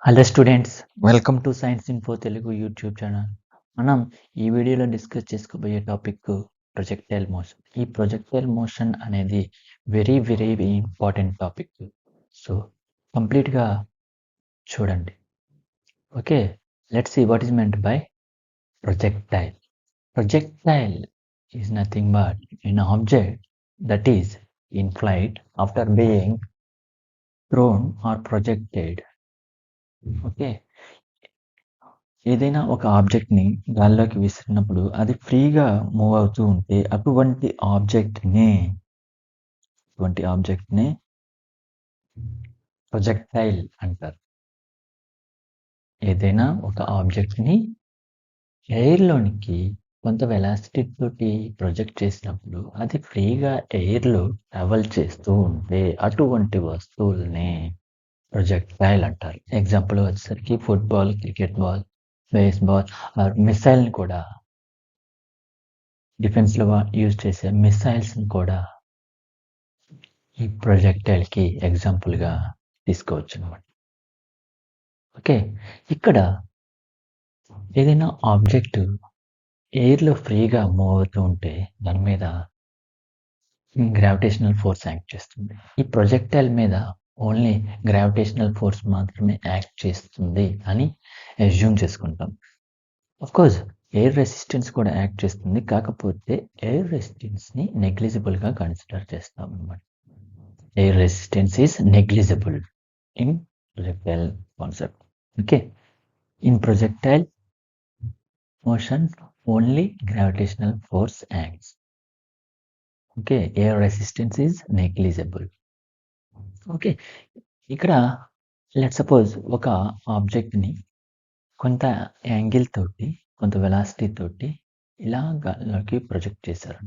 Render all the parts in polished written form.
Hello students, welcome to science info Telugu YouTube channel. మనం ఈ వీడియోలో డిస్కస్ చేసుకోబోయే టాపిక్ ప్రొజెక్టైల్ మోషన్. ఈ ప్రొజెక్టైల్ మోషన్ అనేది వెరీ ఇంపార్టెంట్ టాపిక్. సో కంప్లీట్గా చూడండి. Okay, let's see what is meant by projectile. Projectile is nothing but an object that is in flight after being thrown or projected. Okay, ఏదైనా ఒక ఆబ్జెక్ట్ని గాల్లోకి విసిరినప్పుడు అది ఫ్రీగా move అవుతూ ఉంటే అటువంటి ఆబ్జెక్ట్ని ప్రొజెక్టైల్ అంటారు. ఏదైనా ఒక ఆబ్జెక్ట్ని ఎయిర్లోనికి కొంత వెలాసిటీ తోటి ప్రొజెక్ట్ చేసినప్పుడు అది ఫ్రీగా ఎయిర్లో ట్రావెల్ చేస్తూ ఉంటే అటువంటి వస్తువుల్ని ప్రొజెక్టైల్ అంటారు. ఎగ్జాంపుల్ వచ్చేసరికి football, cricket ball, baseball or మిసైల్ని కూడా, డిఫెన్స్లో యూజ్ చేసే మిసైల్స్ని కూడా ఈ ప్రొజెక్టైల్కి ఎగ్జాంపుల్గా తీసుకోవచ్చు అనమాట. ఓకే, ఇక్కడ ఏదైనా ఆబ్జెక్ట్ ఎయిర్లో ఫ్రీగా మూవ్ అవుతూ ఉంటే దాని మీద గ్రావిటేషనల్ ఫోర్స్ యాక్ట్ చేస్తుంది. ఈ ప్రొజెక్టైల్ మీద ఓన్లీ గ్రావిటేషనల్ ఫోర్స్ మాత్రమే యాక్ట్ చేస్తుంది అని అజ్యూమ్ చేసుకుంటాం. కోర్స్ ఎయిర్ రెసిస్టెన్స్ కూడా యాక్ట్ చేస్తుంది, కాకపోతే ఎయిర్ రెసిస్టెన్స్ని నెగ్లిజిబుల్గా కన్సిడర్ చేస్తాం అన్నమాట. Air resistance is negligible in projectile concept. Okay, in projectile motion only gravitational force acts. Okay, air resistance is negligible. Okay, ఇక్కడ లెట్ సపోజ్ ఒక ఆబ్జెక్ట్ని కొంత యాంగిల్ తోటి, కొంత వెలాసిటీ తోటి ఇలా గాల్లోకి ప్రొజెక్ట్ చేశారు.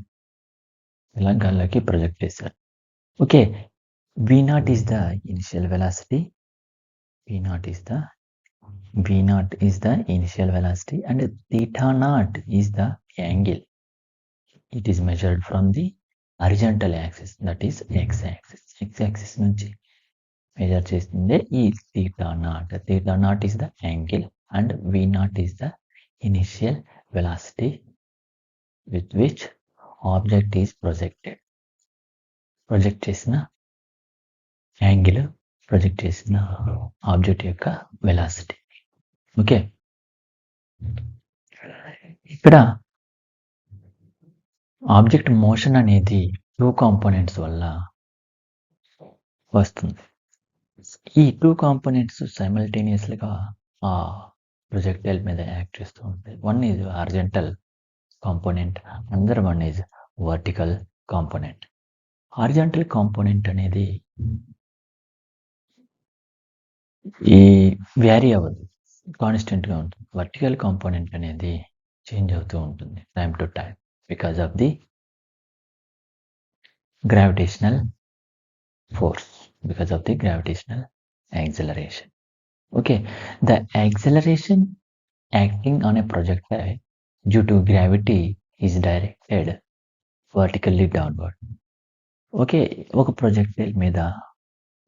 Okay, V0 is the initial velocity. V0 is the initial velocity and theta naught is the angle. It is measured from the horizontal axis, that is x-axis. X-axis నుంచి measure చేస్తుందే ఈ theta naught. Theta naught is the angle and V0 is the initial velocity with which object is projected. Project చేసిన angle, project చేసిన object యొక్క velocity. Okay, ఇక్కడ object motion అనేది 2 components వల్ల వస్తుంది. ఈ 2 కాంపోనెంట్స్ సైమల్టేనియస్గా ఆ ప్రొజెక్టైల్ మీద యాక్ట్ చేస్తూ ఉంటాయి. One is horizontal component, another one is vertical component. Horizontal component అనేది ఈ వ్యారీ అవ్వదు, కాన్స్టెంట్గా ఉంటుంది. వర్టికల్ కాంపోనెంట్ అనేది చేంజ్ అవుతూ ఉంటుంది time to time because of the gravitational force, because of the gravitational acceleration. Okay, the acceleration acting on a projectile due to gravity is directed vertically downward. Okay, ఒక projectile మీద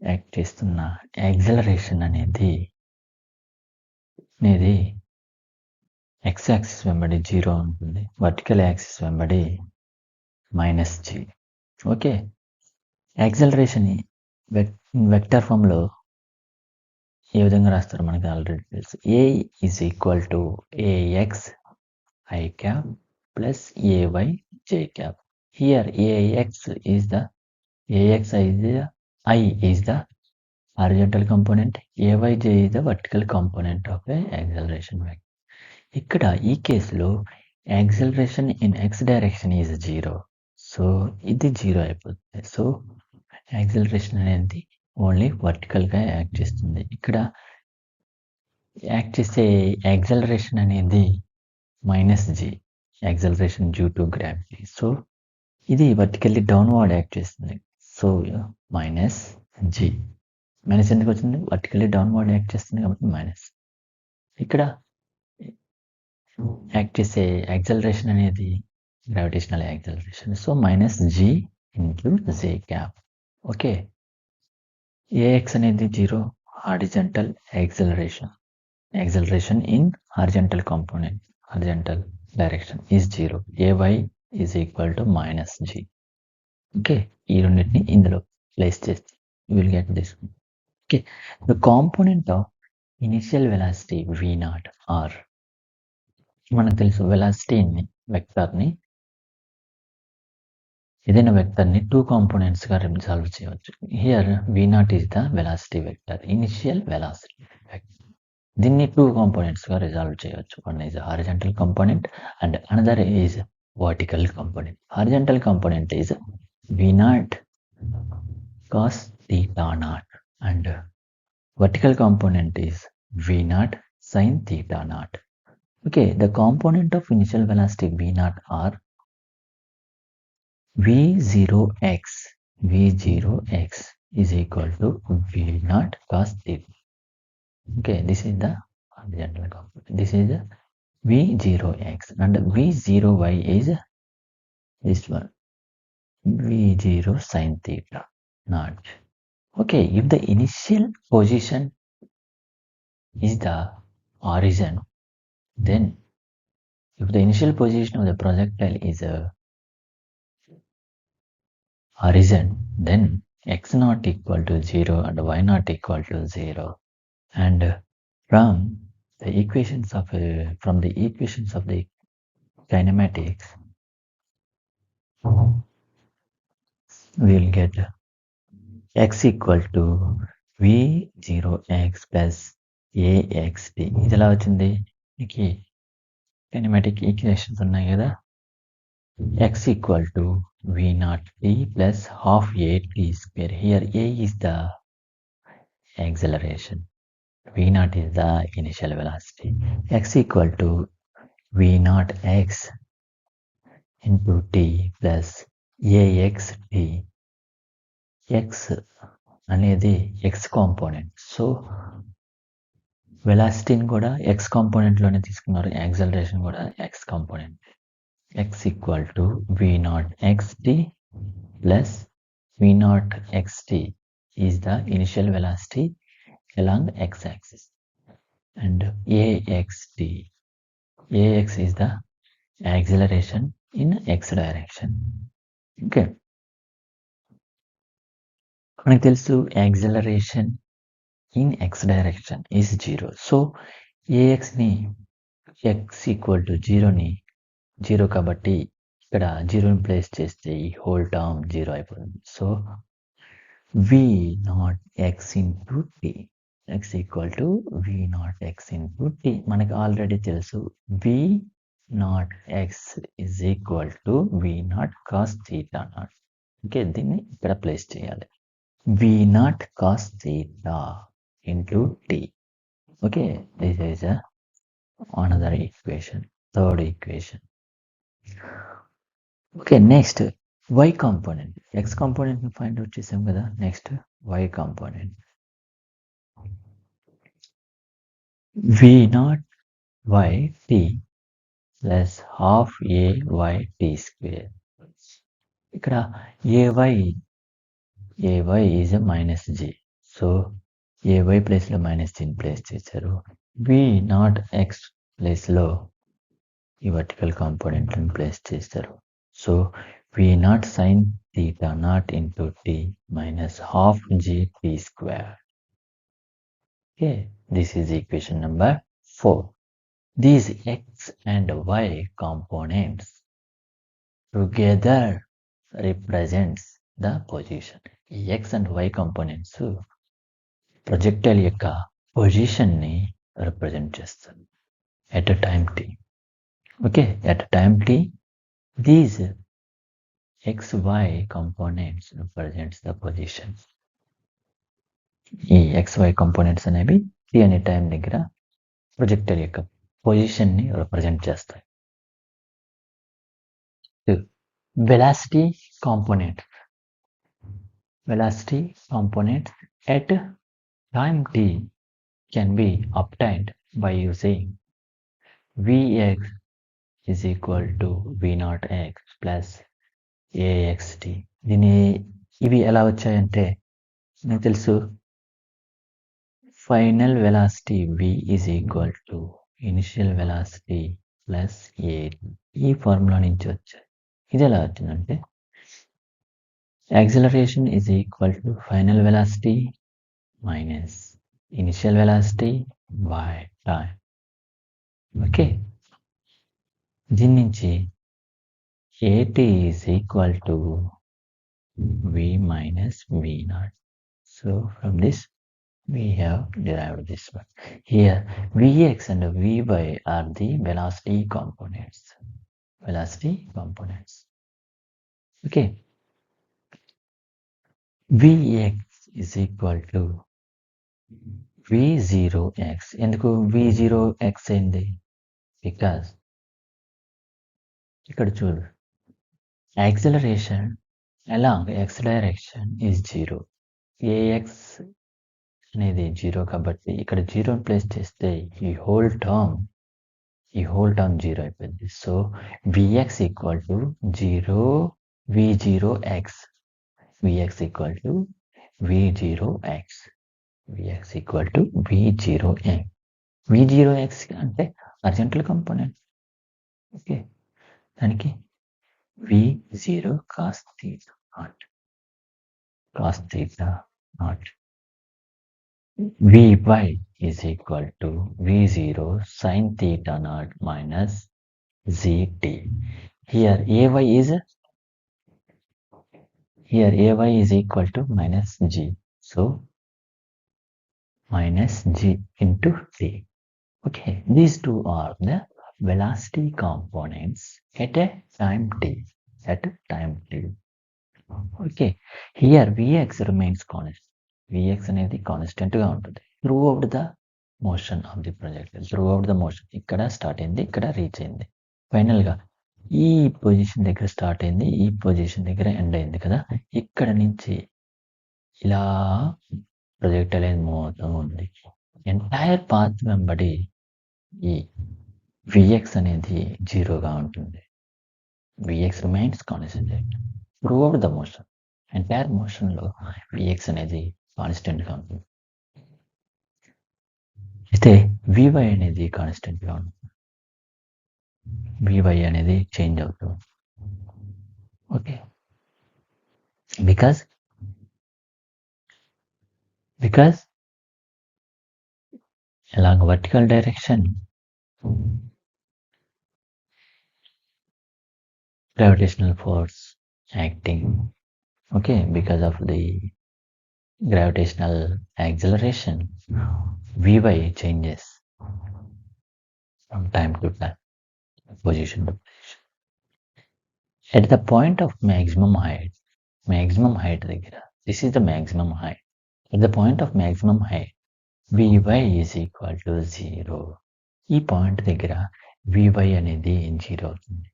act చేస్తున్న acceleration అనేది X axis వెంబడి 0 ఉంటుంది, vertical axis వెంబడి -g. Okay, acceleration vector ఫామ్లో ఏ విధంగా రాస్తారో మనకి ఆల్రెడీ తెలుసు. A is equal to ax I cap plus ay j cap. Here ax is the I is the horizontal component, ayj is the vertical component of a acceleration vector. ఇక్కడ ఈ కేసులో acceleration in x direction is 0, so ఇది 0 అయిపోతుంది. So acceleration అనేది only వర్టికల్గా act చేస్తుంది. ఇక్కడ act చేసే acceleration అనేది -g, acceleration due to gravity. So ఇది వర్టికల్లీ డౌన్వర్డ్ యాక్ట్ చేస్తుంది. సో -g, మైనస్ ఎందుకు వచ్చింది? వర్టికల్లీ డౌన్వర్డ్ యాక్ట్ చేస్తుంది కాబట్టి మైనస్. ఇక్కడ యాక్ట్ చేసే యాక్సలరేషన్ అనేది gravitational acceleration, so -g × j cap. Okay, ax అనేది 0, horizontal acceleration. Acceleration in horizontal component, horizontal direction is 0. Ay is equal to minus g. Okay, ఈ రెండింటిని ఇందులో ప్లేస్ చేస్తే you will get this. Okay, the component of initial velocity v naught r, మనకు తెలుసు వెలాసిటీని వెక్టర్ని ఏదైనా వెక్టర్ని 2 కాంపోనెంట్స్గా resolve చేయవచ్చు. Here v naught is the velocity vector, initial velocity vector. దీన్ని 2 కాంపోనెంట్స్గా resolve చేయవచ్చు. One is horizontal component and another is vertical component. Horizontal component is v naught cos theta naught and vertical component is v naught sin theta naught. Okay, the component of initial velocity v naught are v0x. v0x is equal to v naught cos theta. Okay, this is the horizontal component. This is the v0x and v0y is this one, v0 sin theta naught. Okay, if the initial position is the origin, then if the initial position of the projectile is a origin, then x naught equal to 0 and y naught equal to 0. And from the equations of the kinematics, we will get x equal to v0x plus axt. ఇది ఎలా వచ్చింది? మీకు kinematic equations ఉన్నాయి కదా, x equal to v naught t plus half at square. Here a is the acceleration, v naught is the initial velocity. X equal to v naught x into t plus axt. x అనేది x component, so వెలాసిటీని కూడా x కాంపోనెంట్లోనే తీసుకున్నారు, acceleration కూడా x component. x equal to v naught xt plus v naught xt is the initial velocity along x-axis, and ax is the acceleration in x direction. Okay, మనకు తెలుసు acceleration in x direction is 0. So axని x equal to 0ని 0 కాబట్టి ఇక్కడ 0ని place చేస్తే ఈ whole term 0 అయిపోతుంది. So v naught x into t, x equal to v naught x into t. మనకి ఆల్రెడీ తెలుసు v naught x is equal to v naught cos theta naught. Okay, దీన్ని ఇక్కడ ప్లేస్ చేయాలి. v naught cos theta into t. Okay, this is another equation, third equation. Okay, next y component. X component ని find out చేసాం కదా, next y component. v naught y t plus half a y t square. ఇక్కడ ay is a minus g, so ay ప్లేస్లో minus జీని place చేశారు. v naught x ప్లేస్లో ఈ vertical కాంపోనెంట్ని place చేస్తారు. So v naught sin theta naught into t minus half g t square. Okay, this is equation number 4. These x and y components together represents the position. ఈ x and y components projectile యొక్క పొజిషన్ని represent చేస్తుంది at a time t. Okay, at a time t, these xy components represents the position. ఈ xy components అనేవి t అనే time దగ్గర projector యొక్క పొజిషన్ని represent చేస్తాయి. Velocity component at time t can be obtained by using vx is equal to v naught x plus axt. ఇవి ఎలా వచ్చాయంటే నాకు తెలుసు final velocity v is equal to initial velocity plus a. ఈ formula నుంచి వచ్చాయి. ఇది ఎలా వచ్చిందంటే acceleration is equal to final velocity minus initial velocity by time. Okay, దీని నుంచి at is equal to v minus v naught. So from this we have derived this one. Here Vx and Vy are the velocity components. Velocity components. Okay. Vx is equal to V0x. ఎందుకు V0x అయింది? Because ఇక్కడ చూడు, acceleration along x direction is 0. Ax అనేది 0 కాబట్టి ఇక్కడ 0 place చేస్తే ఈ whole term 0 అయిపోయింది. So Vx equal to 0 V0x. Vx equal to V0x. Vx equal to V0x. V0x అంటే హారిజాంటల్ కాంపోనెంట్. ఓకే, దానికి V0 cos theta naught. Cos theta naught. Vy is equal to V0 sin theta naught minus Zt. Here Ay is equal to minus G. So minus G into T. Okay, these two are the velocity components at a time t. Okay, here Vx remains constant. Vx అనేది constant గా ఉంటుంది through out the motion of the projectile. Through out the motion ఇక్కడ start అయింది, ఇక్కడ reach అయింది. Final గా ఈ position దగ్గర స్టార్ట్ అయింది, ఈ పొజిషన్ దగ్గర ఎండ్ అయింది కదా. ఇక్కడ నుంచి ఇలా ప్రొజెక్టైల్ అనేది మూవ్ అవుతూ ఉంది. ఎంటైర్ పాత్ వెంబడి ఈ Vx అనేది 0గా ఉంటుంది. Vx remains constant throughout the motion. Entire మోషన్లో Vx అనేది కాన్స్టెంట్గా ఉంటుంది. అయితే Vy అనేది కాన్స్టెంట్గా ఉంటుంది. Vy అనేది చేంజ్ అవుతుంది. Okay, because along vertical direction gravitational force acting, okay, because of the gravitational acceleration, Vy changes from time to time, position to position. At the point of maximum height దగ్గర, this is the maximum height. At the point of maximum height, Vy is equal to 0. ఈ point దగ్గర Vy అనేది 0 అవుతుంది.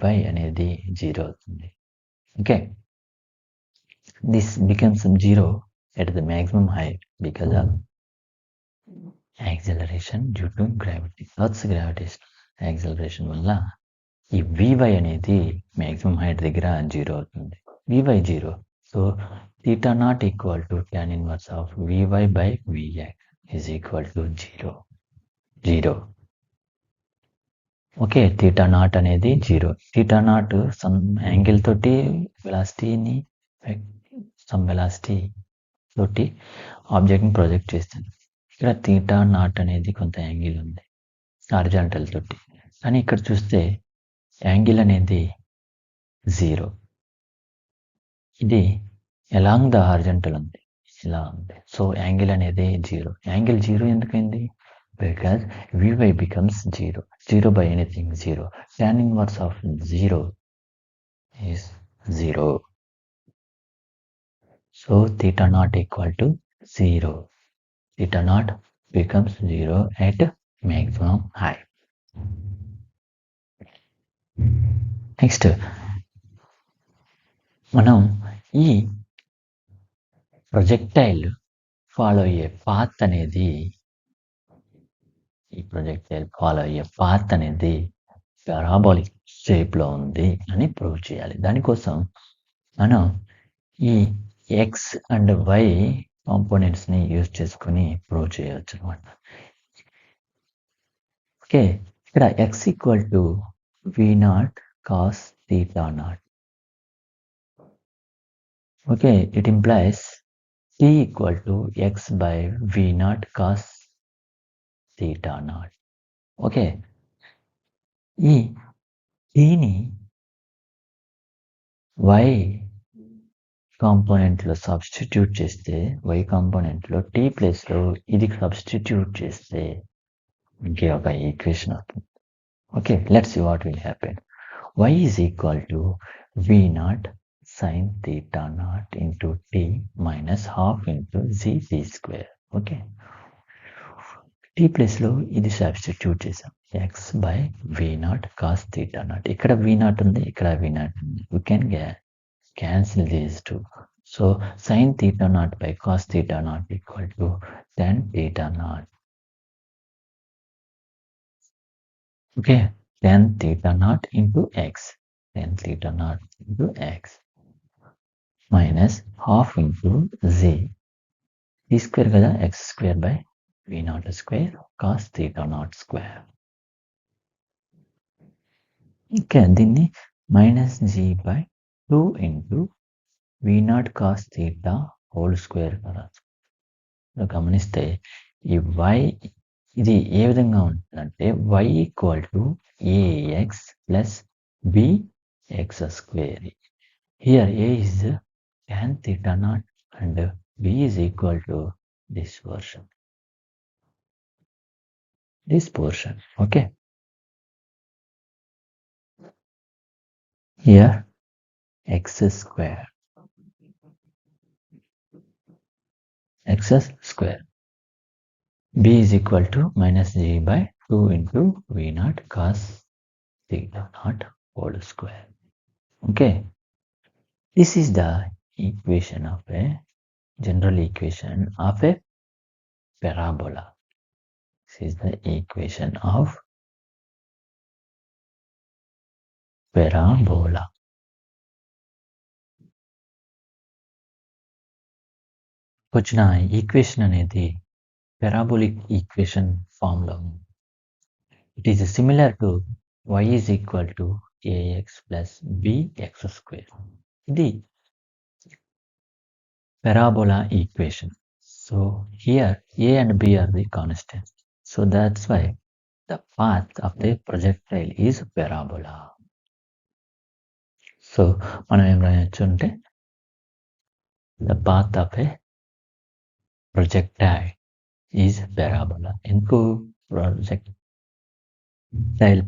Vy అనేది 0 అవుతుంది. Okay, this becomes 0 at the maximum height because of acceleration due to gravity. Earth's gravitational acceleration వల్ల ఈ Vy అనేది maximum height దగ్గర 0 అవుతుంది. Vy 0. So theta naught equal to tan inverse of Vy by Vx is equal to 0. Okay, theta naught అనేది 0. theta naught some angle తోటి వెలాసిటీని some velocity తోటి ఆబ్జెక్ట్ని project చేస్తుంది. ఇక్కడ theta naught అనేది కొంత యాంగిల్ ఉంది హారిజాంటల్ తోటి, కానీ ఇక్కడ చూస్తే యాంగిల్ అనేది 0. ఇది ఎలాంగ్ ద హారిజాంటల్ ఉంది, ఇలా ఉంది. సో యాంగిల్ అనేది 0. Angle 0 ఎందుకైంది? Because Vy becomes 0. 0 by anything 0. Tan inverse of 0 is 0. So theta naught equal to 0. Theta naught becomes 0 at maximum height. Next మనం ఈ ప్రొజెక్టైల్ ఫాలో అయ్యే పాత్ అనేది పారాబోలిక్ షేప్లో ఉంది అని ప్రూవ్ చేయాలి. దానికోసం మనం ఈ ఎక్స్ అండ్ వై కాంపోనెంట్స్ని యూజ్ చేసుకొని ప్రూవ్ చేయవచ్చు అనమాట. ఓకే, ఇక్కడ x equal to v0 cos theta naught. Okay, it implies t equal to x by v0 cos theta naught. Okay, ఈ tని y కాంపోనెంట్లో సబ్స్టిట్యూట్ చేస్తే, y కాంపోనెంట్లో t ప్లేస్లో ఇది సబ్స్టిట్యూట్ చేస్తే ఇంకే ఒక ఈక్వేషన్ అవుతుంది. Okay, let's see what will happen. y is equal to v0 sin theta naught into t minus half into z t square. Okay, t ప్లేస్లో ఇది సబ్స్టిట్యూట్ చేసాం, x by v0 cos theta naught. ఇక్కడ v0 ఉంది, ఇక్కడ v0 ఉంది. We can cancel these two. So sin theta naught by cos theta naught equal to tan theta naught. Okay, tan theta naught into x. Tan theta naught into x minus half into z. t square kada x square by v0 square cos theta naught square. Okay, దీన్ని minus g by 2 into v0 cos theta whole square కదా. గమనిస్తే ఈ y ఇది ఏ విధంగా ఉంటుందంటే y equal to ax plus bx square. Here a is tan theta naught and b is equal to this portion. Okay, here x square b is equal to minus g by 2 into v0 cos theta naught whole square. Okay, this is the equation of a general equation of a parabola. This is the equation of parabola. వచ్చిన equation అనేది parabolic equation ఫామ్లో ఉంది. It is similar to y is equal to ax plus bx square. ఇది parabola equation. So here a and b are the constants. So that's why the path of the projectile is parabola. So మనం ఏం రాయొచ్చు అంటే the path of a projectile is parabola. ఎందుకు projectile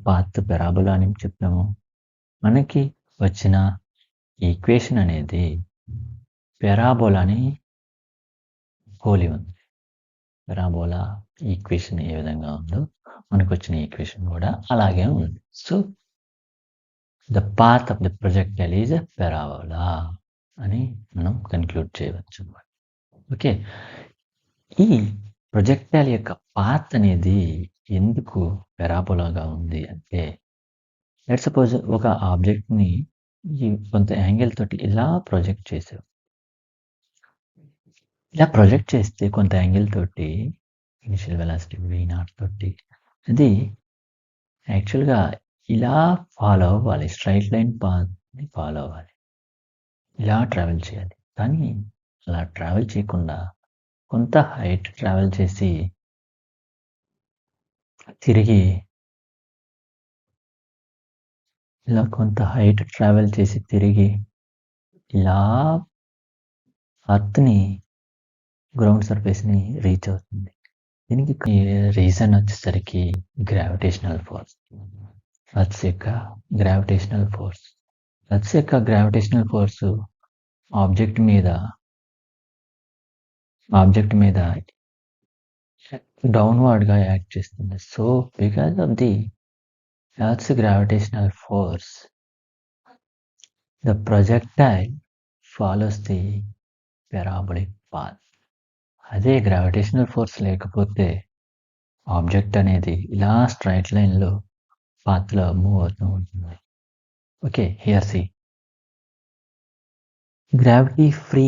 path parabola అని చెప్తాము? మనకి వచ్చిన equation అనేది పెరాబోలాని పోలి ఉంది. పెరాబోలా ఈక్వేషన్ ఏ విధంగా ఉందో మనకు వచ్చిన ఈక్వేషన్ కూడా అలాగే ఉంది. So the path of the projectile is parabola అని మనం కన్క్లూడ్ చేయవచ్చు. ఓకే, ఈ ప్రొజెక్టైల్ యొక్క పాత్ అనేది ఎందుకు పెరాబోలాగా ఉంది అంటే, లెట్స్ సపోజ్ ఒక ఆబ్జెక్ట్ని కొంత యాంగిల్ తోటి ఇలా ప్రొజెక్ట్ చేసాం. ఇలా ప్రొజెక్ట్ చేస్తే కొంత యాంగిల్ తోటి ఇనిషియల్ వెలాసిటీ v0 తోటి అది యాక్చువల్గా ఇలా ఫాలో అవ్వాలి, స్ట్రైట్ లైన్ పాత్ని ఫాలో అవ్వాలి, ఇలా ట్రావెల్ చేయాలి. కానీ అలా ట్రావెల్ చేయకుండా కొంత హైట్ ట్రావెల్ చేసి తిరిగి ఇలా కొంత హైట్ ట్రావెల్ చేసి తిరిగి ఇలా అర్త్ని గ్రౌండ్ సర్ఫేస్ని రీచ్ అవుతుంది. దీనికి రీజన్ వచ్చేసరికి గ్రావిటేషనల్ ఫోర్స్. అర్త్ యొక్క గ్రావిటేషనల్ ఫోర్స్ ఆబ్జెక్ట్ మీద డౌన్వర్డ్గా యాక్ట్ చేస్తుంది. So because of the earths gravitational force the projectile follows the parabolic path. అదే గ్రావిటేషనల్ ఫోర్స్ లేకపోతే ఆబ్జెక్ట్ అనేది ఇలా స్ట్రైట్ లైన్లో పాత్లో మూవ్ అవుతూ ఉంటుంది. Okay, here see gravity free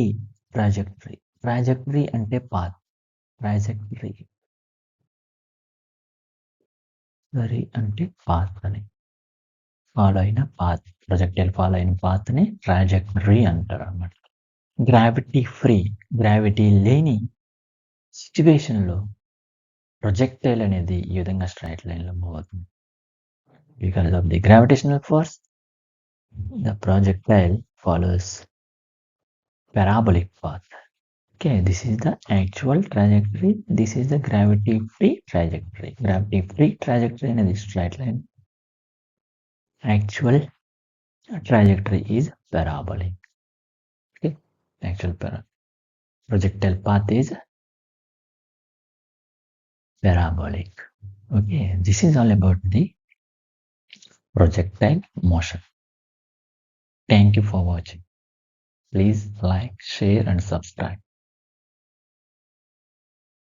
trajectory అంటే పాత్. ట్రాజెక్టరీ అంటే పాత్ అని, ఫాలో అయిన పాత్, ప్రొజెక్టైల్ ఫాలో అయిన పాత్ని ట్రాజెక్టరీ అంటారు అన్నమాట. గ్రావిటీ లేని సిచ్యువేషన్లో ప్రొజెక్టైల్ అనేది ఈ విధంగా స్ట్రైట్ లైన్లో మూవ్ అవుతుంది. Because of the gravitational force, the projectile follows parabolic path. Okay, this is the actual trajectory. This is the gravity-free trajectory. Gravity-free trajectory అనేది straight line. Actual trajectory is parabolic. Okay, actual projectile path is parabolic. Okay, this is all about the projectile motion. Thank you for watching. Please like, share and subscribe.